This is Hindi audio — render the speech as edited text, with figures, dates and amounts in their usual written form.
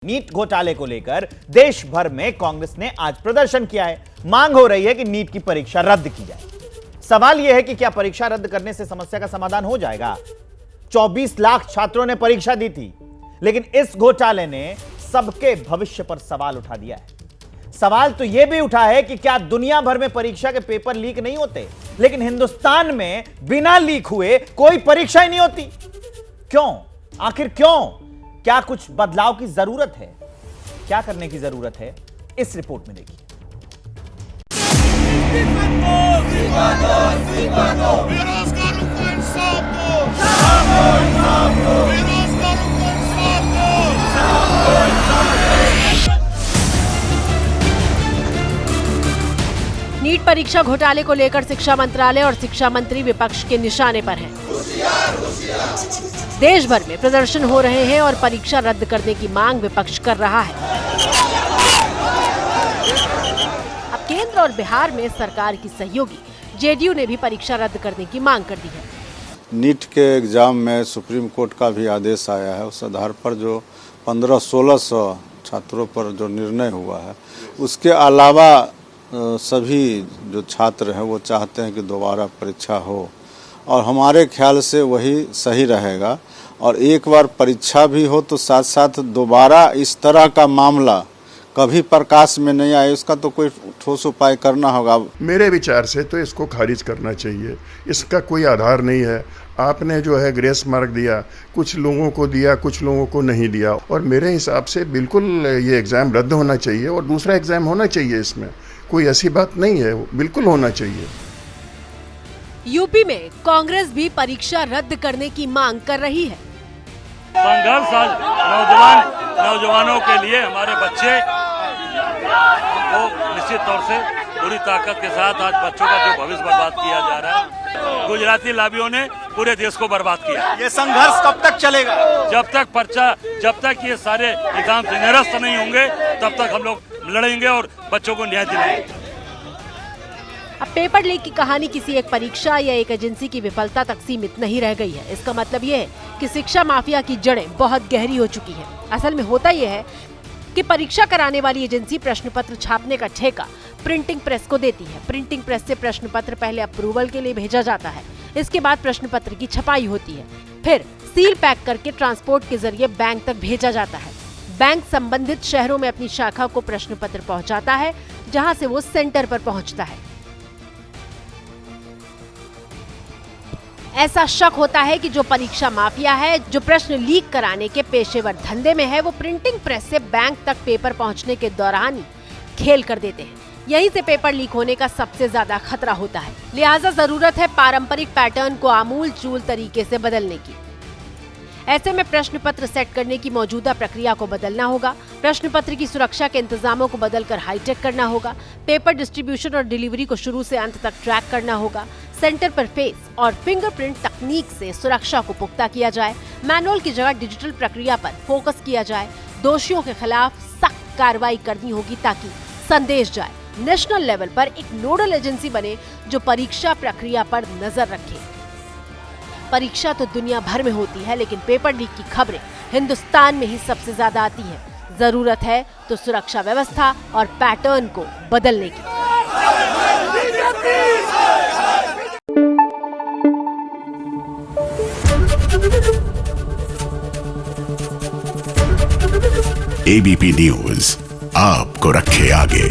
नीट घोटाले को लेकर देश भर में कांग्रेस ने आज प्रदर्शन किया है। मांग हो रही है कि नीट की परीक्षा रद्द की जाए। सवाल यह है कि क्या परीक्षा रद्द करने से समस्या का समाधान हो जाएगा? 24 लाख छात्रों ने परीक्षा दी थी, लेकिन इस घोटाले ने सबके भविष्य पर सवाल उठा दिया है। सवाल तो यह भी उठा है कि क्या दुनिया भर में परीक्षा के पेपर लीक नहीं होते, लेकिन हिंदुस्तान में बिना लीक हुए कोई परीक्षा ही नहीं होती? क्यों? आखिर क्यों? क्या कुछ बदलाव की जरूरत है? क्या करने की जरूरत है, इस रिपोर्ट में देखिए। नीट परीक्षा घोटाले को लेकर शिक्षा मंत्रालय और शिक्षा मंत्री विपक्ष के निशाने पर हैं। देश भर में प्रदर्शन हो रहे हैं और परीक्षा रद्द करने की मांग विपक्ष कर रहा है। अब केंद्र और बिहार में सरकार की सहयोगी जेडीयू ने भी परीक्षा रद्द करने की मांग कर दी है। नीट के एग्जाम में सुप्रीम कोर्ट का भी आदेश आया है। उस आधार पर जो 1500-1600 छात्रों पर जो निर्णय हुआ है, उसके अलावा सभी जो छात्र हैं वो चाहते हैं कि दोबारा परीक्षा हो, और हमारे ख्याल से वही सही रहेगा। और एक बार परीक्षा भी हो तो साथ साथ दोबारा इस तरह का मामला कभी प्रकाश में नहीं आए, उसका तो कोई ठोस उपाय करना होगा। मेरे विचार से तो इसको खारिज करना चाहिए। इसका कोई आधार नहीं है। आपने जो है ग्रेस मार्क दिया, कुछ लोगों को दिया, कुछ लोगों को नहीं दिया, और मेरे हिसाब से बिल्कुल ये एग्ज़ाम रद्द होना चाहिए और दूसरा एग्ज़ाम होना चाहिए। इसमें कोई ऐसी बात नहीं है, बिल्कुल होना चाहिए। यूपी में कांग्रेस भी परीक्षा रद्द करने की मांग कर रही है। संघर्ष आज नौजवानों के लिए हमारे बच्चे को निश्चित तौर से पूरी ताकत के साथ आज बच्चों का जो भविष्य बर्बाद किया जा रहा है, गुजराती लाबियों ने पूरे देश को बर्बाद किया। ये संघर्ष कब तक चलेगा? जब तक ये सारे एग्जाम से निरस्त नहीं होंगे, तब तक हम लोग लड़ेंगे और बच्चों को न्याय दिलाएंगे। अब पेपर लीक की कहानी किसी एक परीक्षा या एक एजेंसी की विफलता तक सीमित नहीं रह गई है। इसका मतलब ये है कि शिक्षा माफिया की जड़ें बहुत गहरी हो चुकी है। असल में होता यह है कि परीक्षा कराने वाली एजेंसी प्रश्न पत्र छापने का ठेका प्रिंटिंग प्रेस को देती है। प्रिंटिंग प्रेस से प्रश्न पत्र पहले अप्रूवल के लिए भेजा जाता है। इसके बाद प्रश्न पत्र की छपाई होती है, फिर सील पैक करके ट्रांसपोर्ट के जरिए बैंक तक भेजा जाता है। बैंक संबंधित शहरों में अपनी शाखा को प्रश्न पत्र पहुंचाता है, जहां से वो सेंटर पर पहुंचता है। ऐसा शक होता है कि जो परीक्षा माफिया है, जो प्रश्न लीक कराने के पेशेवर धंधे में है, वो प्रिंटिंग प्रेस से बैंक तक पेपर पहुंचने के दौरान ही खेल कर देते हैं। यहीं से पेपर लीक होने का सबसे ज्यादा खतरा होता है। लिहाजा जरूरत है पारंपरिक पैटर्न को आमूल चूल तरीके से बदलने की। ऐसे में प्रश्न पत्र सेट करने की मौजूदा प्रक्रिया को बदलना होगा। प्रश्न पत्र की सुरक्षा के इंतजामों को बदलकर हाईटेक करना होगा। पेपर डिस्ट्रीब्यूशन और डिलीवरी को शुरू से अंत तक ट्रैक करना होगा। सेंटर पर फेस और फिंगरप्रिंट तकनीक से सुरक्षा को पुख्ता किया जाए। मैनुअल की जगह डिजिटल प्रक्रिया पर फोकस किया जाए। दोषियों के खिलाफ सख्त कार्रवाई करनी होगी ताकि संदेश जाए। नेशनल लेवल पर एक नोडल एजेंसी बने जो परीक्षा प्रक्रिया पर नजर रखे। परीक्षा तो दुनिया भर में होती है, लेकिन पेपर लीक की खबरें हिंदुस्तान में ही सबसे ज्यादा आती है। जरूरत है तो सुरक्षा व्यवस्था और पैटर्न को बदलने की। एबीपी न्यूज आपको रखे आगे।